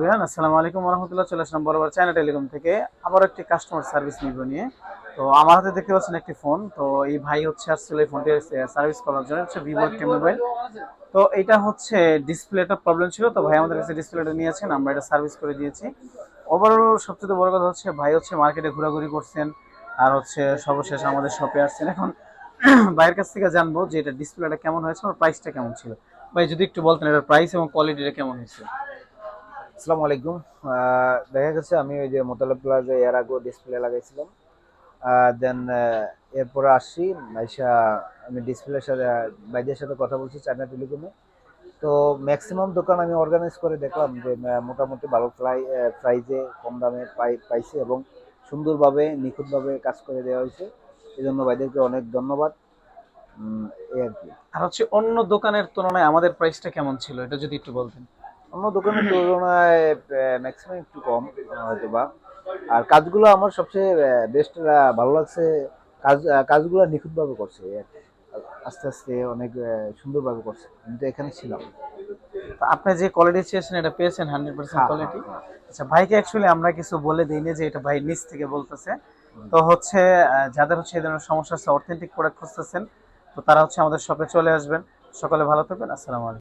আসসালামু আলাইকুম রহমতুল্লাহ। চলে আসলাম বরাবর চায়না টেলিকম থেকে আবার একটি কাস্টমার সার্ভিস নিব নিয়ে। তো আমার হাতে দেখতে পাচ্ছেন একটি ফোন। তো এই ভাই হচ্ছে আসলে এই ফোনটি সার্ভিস করার জন্য, হচ্ছে ভিভো একটি মোবাইল। তো এটা হচ্ছে ডিসপ্লেটা প্রবলেম ছিল, তো ভাই আমাদের কাছে ডিসপ্লেটা নিয়েছেন, আমরা এটা সার্ভিস করে দিয়েছি। ওভারঅল সবচেয়ে বড় কথা হচ্ছে ভাই হচ্ছে মার্কেটে ঘোরাঘুরি করছেন, আর হচ্ছে সর্বশেষ আমাদের শপে আসছেন। এখন ভাইয়ের কাছ থেকে জানবো যে এটা ডিসপ্লেটা কেমন হয়েছে, আর প্রাইসটা কেমন ছিল। ভাই যদি একটু বলতেন এটার প্রাইস এবং কোয়ালিটিটা কেমন হয়েছে। আসসালামু আলাইকুম। দেখা গেছে আমি ওই যে মোতালেব প্লাজা এর আগেও ডিসপ্লে লাগাইছিলাম। দেন এরপরে আসছি আইসা আমি ডিসপ্লের সাথে ভাইদের সাথে কথা বলছি চায়না টেলিকমে। তো ম্যাক্সিমাম দোকান আমি অর্গানাইজ করে দেখলাম যে মোটামুটি ভালো প্রাইজে কম দামে পাইছি এবং সুন্দরভাবে নিখুঁতভাবে কাজ করে দেওয়া হয়েছে। এই জন্য ভাইদেরকে অনেক ধন্যবাদ। এই আর কি। আর হচ্ছে অন্য দোকানের তুলনায় আমাদের প্রাইসটা কেমন ছিল, এটা যদি একটু বলতেন। অন্য দোকানের তুলনায় ম্যাক্সিমাম একটু কম হয়তো বা। আর কাজগুলো আমার সবচেয়ে বেস্ট ভালো লাগছে। কাজগুলো নিখুঁতভাবে করছে এই আর কি। আস্তে আস্তে অনেক সুন্দরভাবে করছে, আমি তো এখানে ছিলাম। তো আপনি যে কোয়ালিটি চেয়েছেন এটা পেয়েছেন 100% হ্যাঁ, হ্যাঁ, কোয়ালিটি। হ্যাঁ। আচ্ছা, ভাইকে অ্যাকচুয়ালি আমরা কিছু বলে দিইনি যে এটা ভাই নিজ থেকে বলতেছে। তো হচ্ছে যাদের হচ্ছে এই ধরনের সমস্যা আছে, অথেন্টিক প্রোডাক্ট খুঁজতেছেন, তো তারা হচ্ছে আমাদের শপে চলে আসবেন। সকালে ভালো থাকবেন। আসসালামু আলাইকুম।